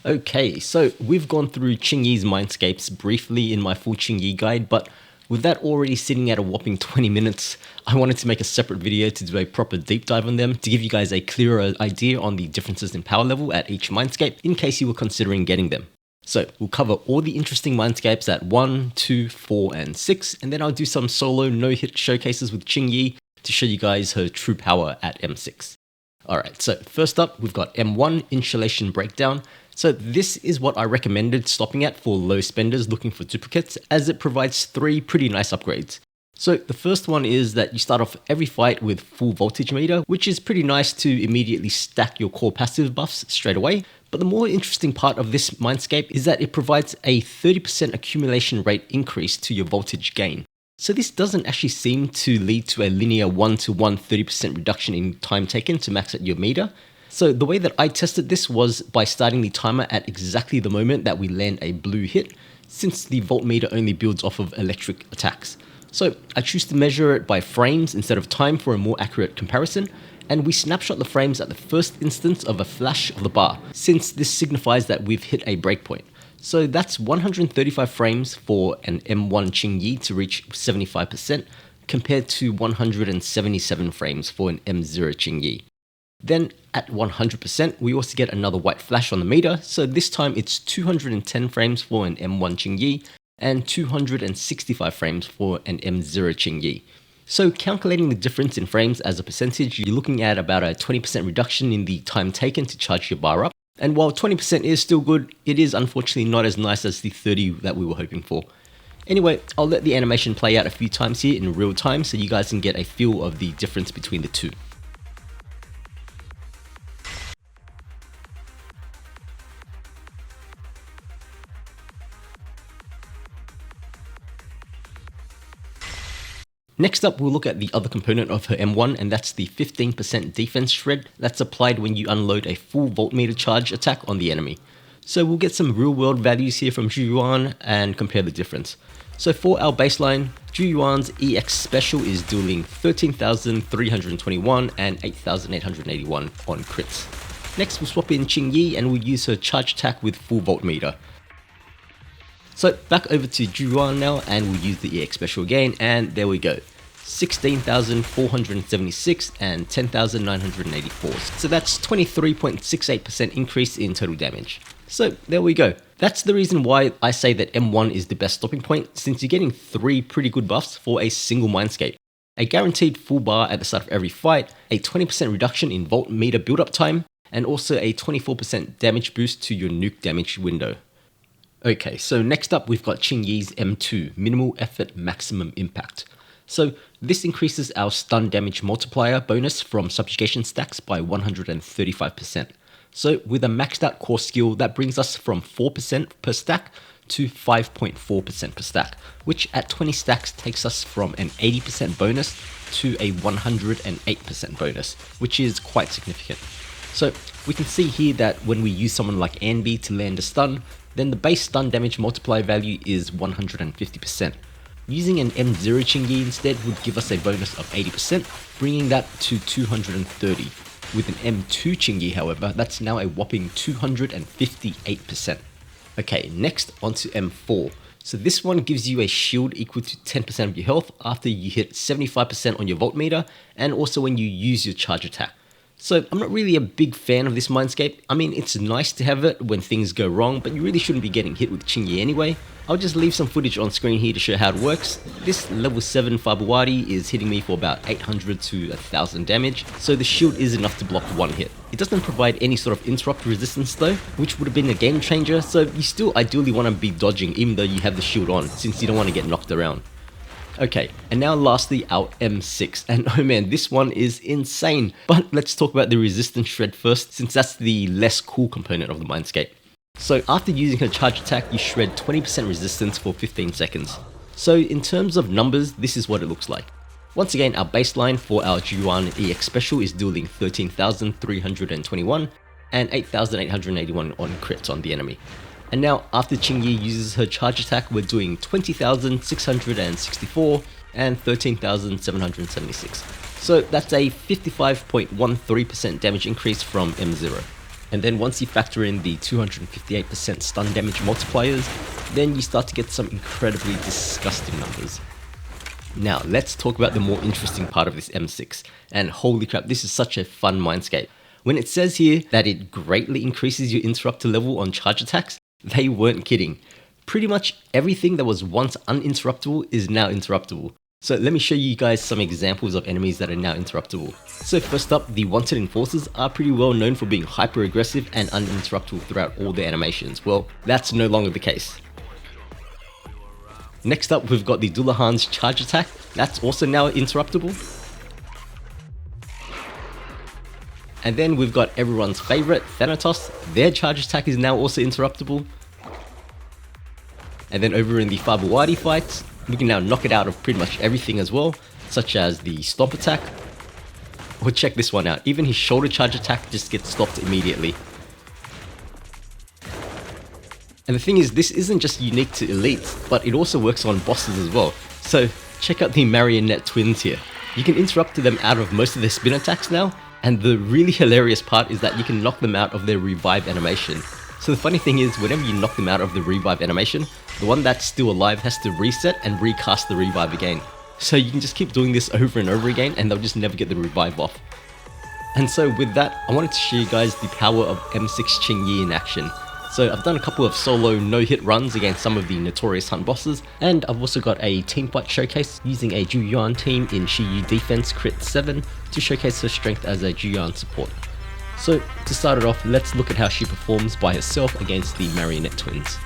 Okay, so we've gone through Qingyi's Mindscapes briefly in my full Qingyi guide, but with that already sitting at a whopping 20 minutes, I wanted to make a separate video to do a proper deep dive on them to give you guys a clearer idea on the differences in power level at each Mindscape in case you were considering getting them. So we'll cover all the interesting Mindscapes at 1, 2, 4, and 6, and then I'll do some solo no-hit showcases with Qingyi to show you guys her true power at M6. Alright, so first up, we've got M1 Insulation Breakdown. So this is what I recommended stopping at for low spenders looking for duplicates, as it provides 3 pretty nice upgrades. So the first one is that you start off every fight with full voltage meter, which is pretty nice to immediately stack your core passive buffs straight away. But the more interesting part of this Mindscape is that it provides a 30% accumulation rate increase to your voltage gain. So this doesn't actually seem to lead to a linear 1-to-1 30% reduction in time taken to max out your meter. So the way that I tested this was by starting the timer at exactly the moment that we land a blue hit, since the voltmeter only builds off of electric attacks. So I choose to measure it by frames instead of time for a more accurate comparison, and we snapshot the frames at the first instance of a flash of the bar, since this signifies that we've hit a breakpoint. So that's 135 frames for an M1 Qingyi to reach 75%, compared to 177 frames for an M0 Qingyi. Then at 100%, we also get another white flash on the meter, so this time it's 210 frames for an M1 Qingyi and 265 frames for an M0 Qingyi. So calculating the difference in frames as a percentage, you're looking at about a 20% reduction in the time taken to charge your bar up. And while 20% is still good, it is unfortunately not as nice as the 30 that we were hoping for. Anyway, I'll let the animation play out a few times here in real time so you guys can get a feel of the difference between the two. Next up, we'll look at the other component of her M1, and that's the 15% defense shred that's applied when you unload a full voltmeter charge attack on the enemy. So we'll get some real world values here from Zhu Yuan and compare the difference. So for our baseline, Zhu Yuan's EX special is dealing 13,321 and 8,881 on crits. Next, we'll swap in Qingyi and we'll use her charge attack with full voltmeter. So back over to Zhu Yuan now, and we'll use the EX special again, and there we go. 16,476 and 10,984. So that's 23.68% increase in total damage. So there we go. That's the reason why I say that M1 is the best stopping point, since you're getting 3 pretty good buffs for a single Mindscape. A guaranteed full bar at the start of every fight, a 20% reduction in voltmeter build-up time, and also a 24% damage boost to your nuke damage window. Okay, so next up we've got Qingyi's M2, Minimal Effort Maximum Impact. So this increases our stun damage multiplier bonus from subjugation stacks by 135%. So with a maxed out core skill, that brings us from 4% per stack to 5.4% per stack, which at 20 stacks takes us from an 80% bonus to a 108% bonus, which is quite significant. So we can see here that when we use someone like Anby to land a stun, then the base stun damage multiplier value is 150%. Using an M0 Qingyi instead would give us a bonus of 80%, bringing that to 230. With an M2 Qingyi, however, that's now a whopping 258%. Okay, next onto M4. So this one gives you a shield equal to 10% of your health after you hit 75% on your voltmeter, and also when you use your charge attack. So I'm not really a big fan of this Mindscape. I mean, it's nice to have it when things go wrong, but you really shouldn't be getting hit with Qingyi anyway. I'll just leave some footage on screen here to show how it works. This level 7 Fabawadi is hitting me for about 800 to 1000 damage, so the shield is enough to block one hit. It doesn't provide any sort of interrupt resistance though, which would have been a game changer, so you still ideally want to be dodging even though you have the shield on, since you don't want to get knocked around. Okay, and now lastly our M6, and oh man, this one is insane. But let's talk about the resistance shred first, since that's the less cool component of the Mindscape. So after using her charge attack, you shred 20% resistance for 15 seconds. So in terms of numbers, this is what it looks like. Once again, our baseline for our Zhu Yuan EX special is dealing 13,321 and 8,881 on crits on the enemy. And now, after Qingyi uses her charge attack, we're doing 20,664 and 13,776. So that's a 55.13% damage increase from M0. And then once you factor in the 258% stun damage multipliers, then you start to get some incredibly disgusting numbers. Now, let's talk about the more interesting part of this M6. And holy crap, this is such a fun mindscape. When it says here that it greatly increases your interrupter level on charge attacks, they weren't kidding. Pretty much everything that was once uninterruptible is now interruptible. So let me show you guys some examples of enemies that are now interruptible. So first up, the Wanted Enforcers are pretty well known for being hyper aggressive and uninterruptible throughout all their animations. Well, that's no longer the case. Next up, we've got the Dullahan's charge attack. That's also now interruptible. And then we've got everyone's favorite, Thanatos. Their charge attack is now also interruptible. And then over in the Fabawadi fights, we can now knock it out of pretty much everything as well, such as the stomp attack. Or check this one out, even his shoulder charge attack just gets stopped immediately. And the thing is, this isn't just unique to elites, but it also works on bosses as well. So check out the Marionette twins here. You can interrupt them out of most of their spin attacks now, and the really hilarious part is that you can knock them out of their revive animation. So the funny thing is, whenever you knock them out of the revive animation, the one that's still alive has to reset and recast the revive again. So you can just keep doing this over and over again and they'll just never get the revive off. And so with that, I wanted to show you guys the power of M6 Qingyi in action. So I've done a couple of solo no-hit runs against some of the notorious hunt bosses, and I've also got a team fight showcase using a Zhuyuan team in Shiyu Defense Crit 7 to showcase her strength as a Zhuyuan support. So to start it off, let's look at how she performs by herself against the Marionette twins.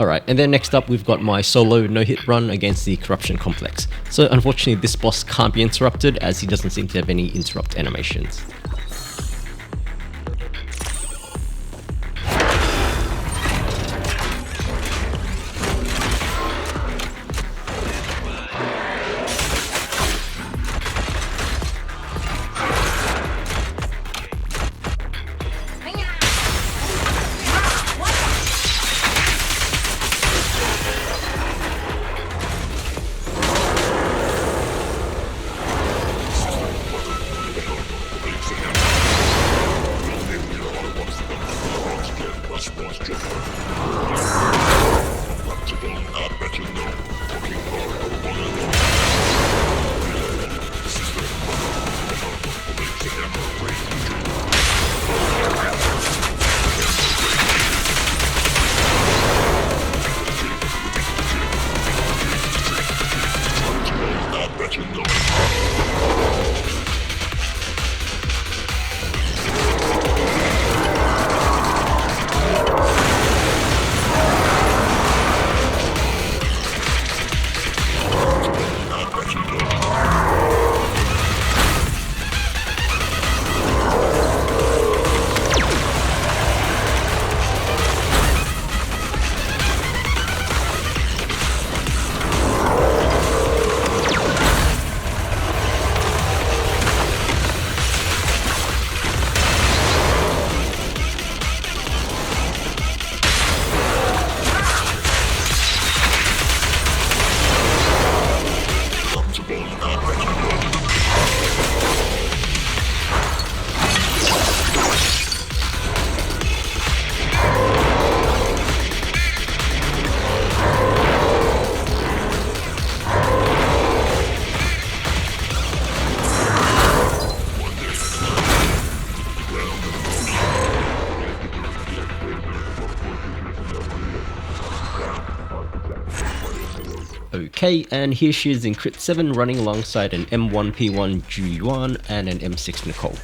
Alright, and then next up we've got my solo no-hit run against the Corruption Complex. So unfortunately this boss can't be interrupted as he doesn't seem to have any interrupt animations. Okay, and here she is in Crit 7 running alongside an M1P1 Ju Yuan and an M6 Nicole.